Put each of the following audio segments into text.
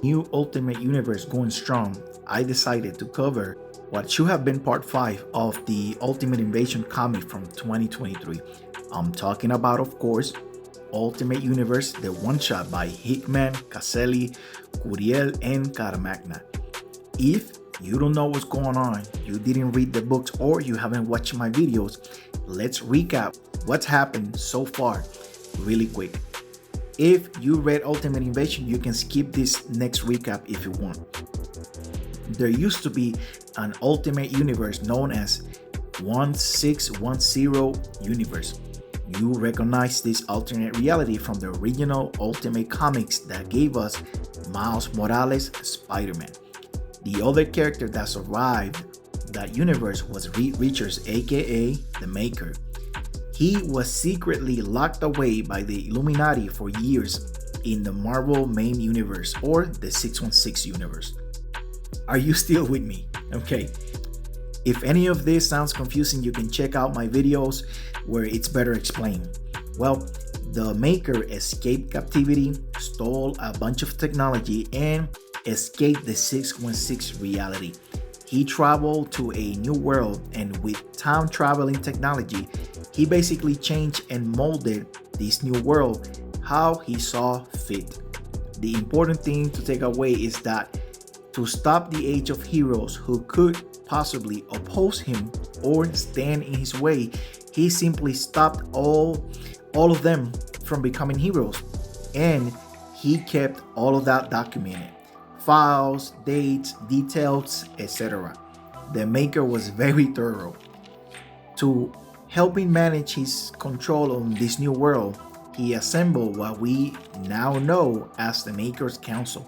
new Ultimate Universe going strong, I decided to cover what should have been part 5 of the Ultimate Invasion comic from 2023. I'm talking about, of course, Ultimate Universe, the one-shot by Hickman, Caselli, Curiel, and Caramagna. If you don't know what's going on, you didn't read the books, or you haven't watched my videos, let's recap what's happened so far really quick. If you read Ultimate Invasion, you can skip this next recap if you want. There used to be an Ultimate Universe known as 1610 Universe. You recognize this alternate reality from the original Ultimate Comics that gave us Miles Morales' Spider-Man. The other character that survived that universe was Reed Richards, aka the Maker. He was secretly locked away by the Illuminati for years in the Marvel main universe, or the 616 universe. Are you still with me? Okay. If any of this sounds confusing, you can check out my videos where it's better explained. Well, the Maker escaped captivity, stole a bunch of technology, and escaped the 616 reality. He traveled to a new world, and with time traveling technology, he basically changed and molded this new world how he saw fit. The important thing to take away is that to stop the age of heroes who could possibly oppose him or stand in his way, he simply stopped all of them from becoming heroes, and he kept all of that documented. Files, dates, details, etc. The Maker was very thorough. To help him manage his control on this new world, he assembled what we now know as the Maker's Council.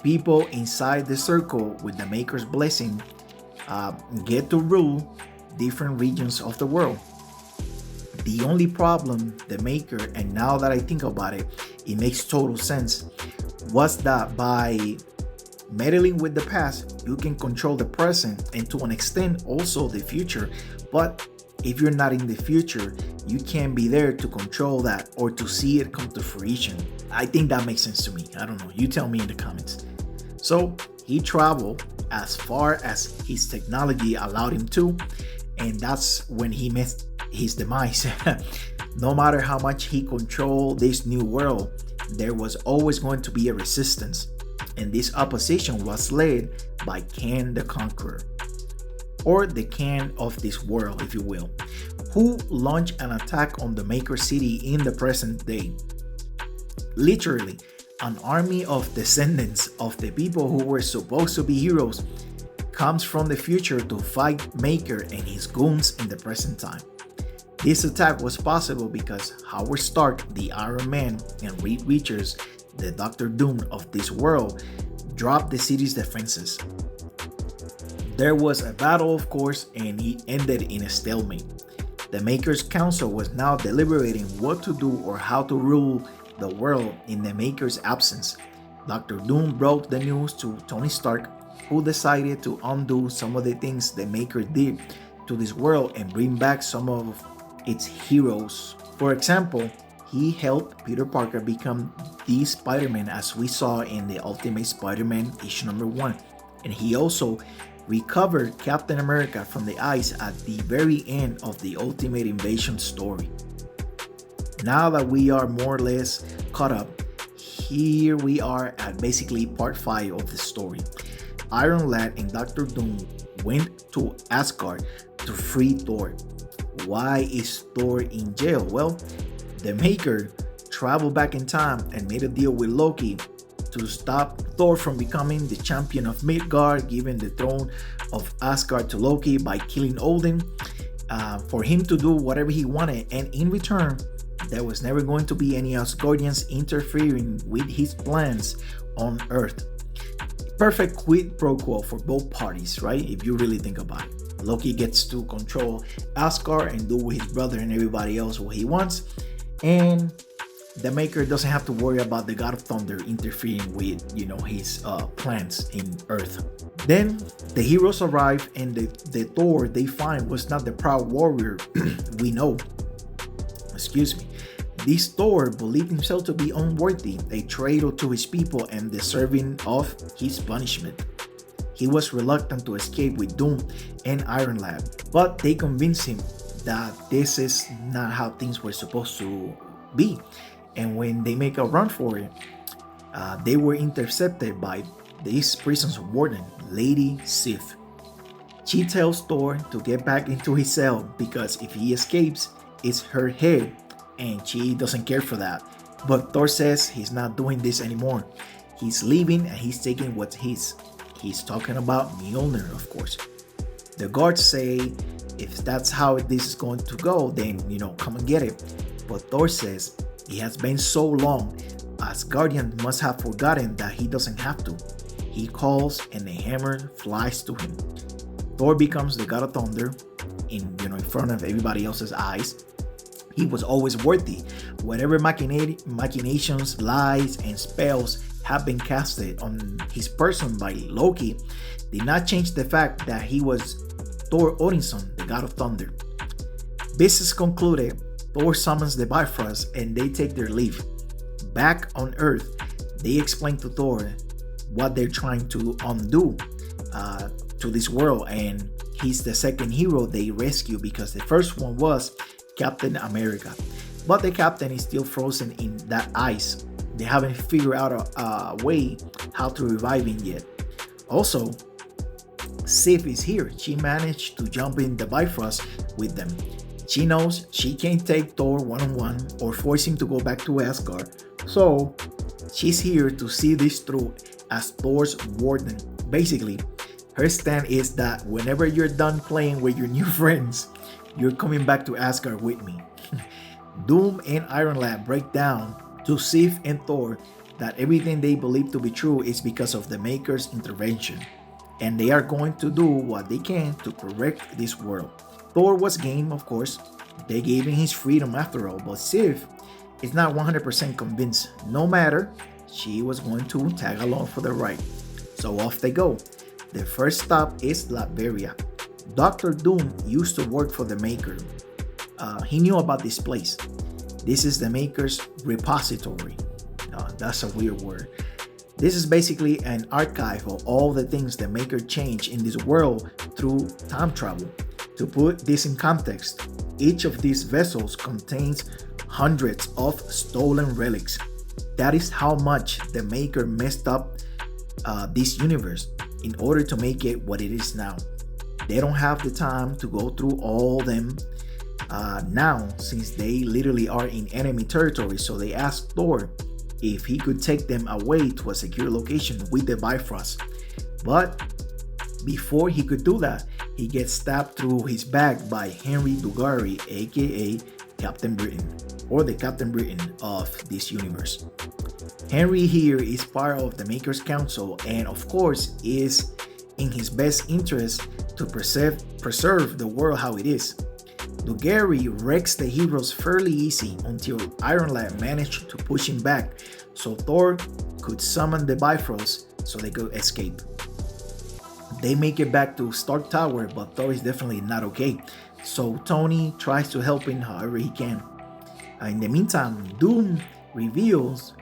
People inside the circle with the Maker's blessing get to rule different regions of the world. The only problem the Maker, and now that I think about it, it makes total sense, was that by meddling with the past, you can control the present and to an extent also the future. But if you're not in the future, you can't be there to control that or to see it come to fruition. I think that makes sense to me. I don't know. You tell me in the comments. So he traveled as far as his technology allowed him to, and that's when he met his demise. No matter how much he controlled this new world, there was always going to be a resistance, and this opposition was led by Khan the Conqueror, or the Khan of this world, if you will, who launched an attack on the Maker City in the present day. Literally, an army of descendants of the people who were supposed to be heroes comes from the future to fight Maker and his goons in the present time. This attack was possible because Howard Stark, the Iron Man, and Reed Richards, the Doctor Doom of this world, dropped the city's defenses. There was a battle, of course, and it ended in a stalemate. The Maker's Council was now deliberating what to do or how to rule the world in the Maker's absence. Dr. Doom broke the news to Tony Stark, who decided to undo some of the things the Maker did to this world and bring back some of its heroes. For example, he helped Peter Parker become the Spider-Man as we saw in the Ultimate Spider-Man issue number 1. And he also recovered Captain America from the ice at the very end of the Ultimate Invasion story. Now that we are more or less caught up, here we are at basically part 5 of the story. Iron Lad and Dr. Doom went to Asgard to free Thor. Why is Thor in jail? Well, the Maker traveled back in time and made a deal with Loki to stop Thor from becoming the champion of Midgard, giving the throne of Asgard to Loki by killing Odin, for him to do whatever he wanted, and in return, there was never going to be any Asgardians interfering with his plans on Earth. Perfect quid pro quo for both parties, right? If you really think about it. Loki gets to control Asgard and do with his brother and everybody else what he wants, and the Maker doesn't have to worry about the God of Thunder interfering with, his plans in Earth. Then the heroes arrive, and the Thor they find was not the proud warrior we know. Excuse me. This Thor believed himself to be unworthy, a traitor to his people and deserving of his punishment. He was reluctant to escape with Doom and Iron Lad, but they convinced him that this is not how things were supposed to be. And when they make a run for it, they were intercepted by this prison's warden, Lady Sif. She tells Thor to get back into his cell because if he escapes, it's her head, and she doesn't care for that. But Thor says he's not doing this anymore. He's leaving and he's taking what's his. He's talking about Mjolnir, of course. The guards say if that's how this is going to go, then, come and get it. But Thor says it has been so long, Asgardian must have forgotten that he doesn't have to. He calls and the hammer flies to him. Thor becomes the god of thunder in front of everybody else's eyes. He was always worthy. Whatever machinations, lies, and spells have been casted on his person by Loki did not change the fact that he was Thor Odinson, the god of thunder. Business concluded, Thor summons the Bifrost and they take their leave. Back on Earth, they explain to Thor what they're trying to undo to this world, and he's the second hero they rescue because the first one was Captain America. But the captain is still frozen in that ice. They haven't figured out a way how to revive him yet. Also, Sif is here. She managed to jump in the Bifrost with them. She knows she can't take Thor one-on-one or force him to go back to Asgard. So, she's here to see this through as Thor's warden. Basically, her stand is that whenever you're done playing with your new friends, you're coming back to Asgard with me. Doom and Iron Lad break down to Sif and Thor that everything they believe to be true is because of the Maker's intervention, and they are going to do what they can to correct this world. Thor was game, of course. They gave him his freedom after all, but Sif is not 100% convinced. No matter, she was going to tag along for the ride. So off they go. The first stop is Latveria. Dr. Doom used to work for the Maker. He knew about this place. This is the Maker's repository. That's a weird word. This is basically an archive of all the things the Maker changed in this world through time travel. To put this in context, each of these vessels contains hundreds of stolen relics. That is how much the Maker messed up this universe in order to make it what it is now. They don't have the time to go through all them now, since they literally are in enemy territory. So they asked Thor if he could take them away to a secure location with the Bifrost. But before he could do that, he gets stabbed through his back by Henry Dugari, aka Captain Britain, or the Captain Britain of this universe. Henry here is part of the Maker's Council and of course is in his best interest to preserve the world how it is. Dugari wrecks the heroes fairly easy until Iron Lad managed to push him back so Thor could summon the Bifrost so they could escape. They make it back to Stark Tower, but Thor is definitely not okay, so Tony tries to help him however he can. In the meantime, Doom reveals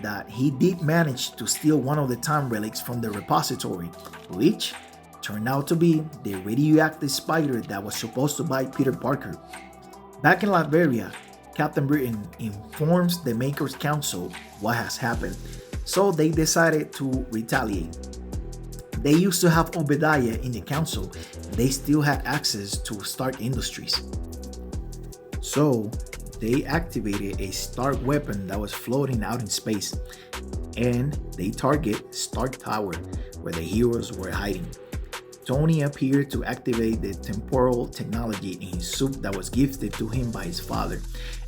that he did manage to steal one of the time relics from the repository, which turned out to be the radioactive spider that was supposed to bite Peter Parker. Back in Latveria, Captain Britain informs the Maker's Council what has happened, so they decided to retaliate. They used to have Obadiah in the council. They still had access to Stark Industries. So they activated a Stark weapon that was floating out in space, and they target Stark Tower where the heroes were hiding. Tony appeared to activate the temporal technology in his suit that was gifted to him by his father,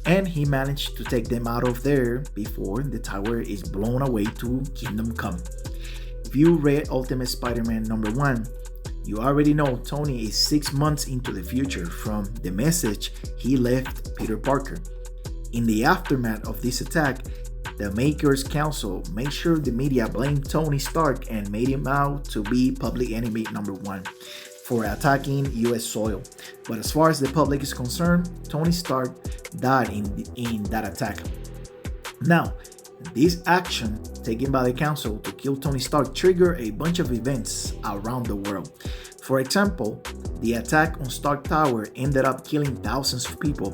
and he managed to take them out of there before the tower is blown away to Kingdom Come. If you read Ultimate Spider-Man number 1, you already know Tony is 6 months into the future from the message he left Peter Parker. In the aftermath of this attack, the Maker's Council made sure the media blamed Tony Stark and made him out to be public enemy number 1. for attacking US soil. But as far as the public is concerned, Tony Stark died in that attack. Now, this action taken by the council to kill Tony Stark triggered a bunch of events around the world. For example, the attack on Stark Tower ended up killing thousands of people.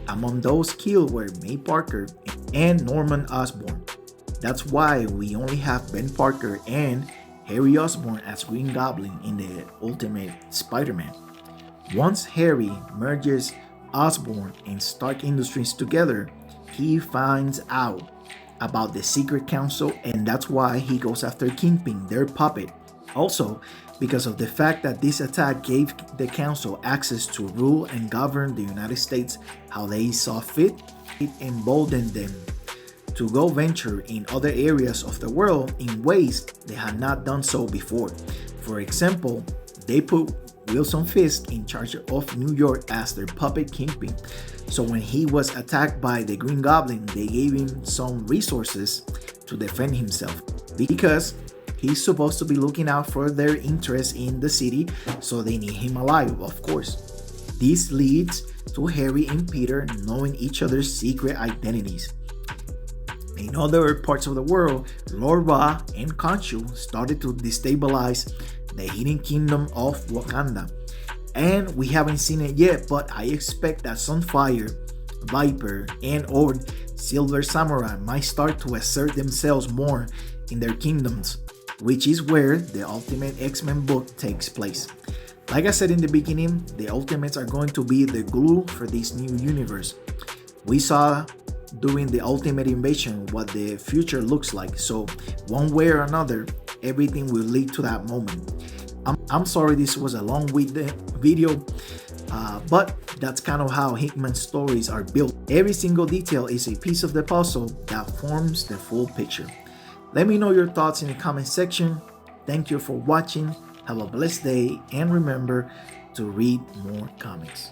Among those killed were May Parker and Norman Osborn. That's why we only have Ben Parker and Harry Osborn as Green Goblin in the Ultimate Spider-Man. Once Harry merges Osborn and Stark Industries together, he finds out about the secret council, and that's why he goes after Kingpin, their puppet. Also, because of the fact that this attack gave the council access to rule and govern the United States how they saw fit, it emboldened them to go venture in other areas of the world in ways they had not done so before. For example, they put Wilson Fisk in charge of New York as their puppet Kingpin. So when he was attacked by the Green Goblin, they gave him some resources to defend himself, because he's supposed to be looking out for their interests in the city, so they need him alive, of course. This leads to Harry and Peter knowing each other's secret identities. In other parts of the world, Lord Ra and Khonshu started to destabilize the hidden kingdom of Wakanda. And we haven't seen it yet, but I expect that Sunfire, Viper, and or Silver Samurai might start to assert themselves more in their kingdoms, which is where the Ultimate X-Men book takes place. Like I said in the beginning, the Ultimates are going to be the glue for this new universe. We saw during the Ultimate Invasion what the future looks like, so one way or another, everything will lead to that moment. I'm sorry this was a long video, but that's kind of how Hickman's stories are built. Every single detail is a piece of the puzzle that forms the full picture. Let me know your thoughts in the comment section. Thank you for watching. Have a blessed day, and remember to read more comics.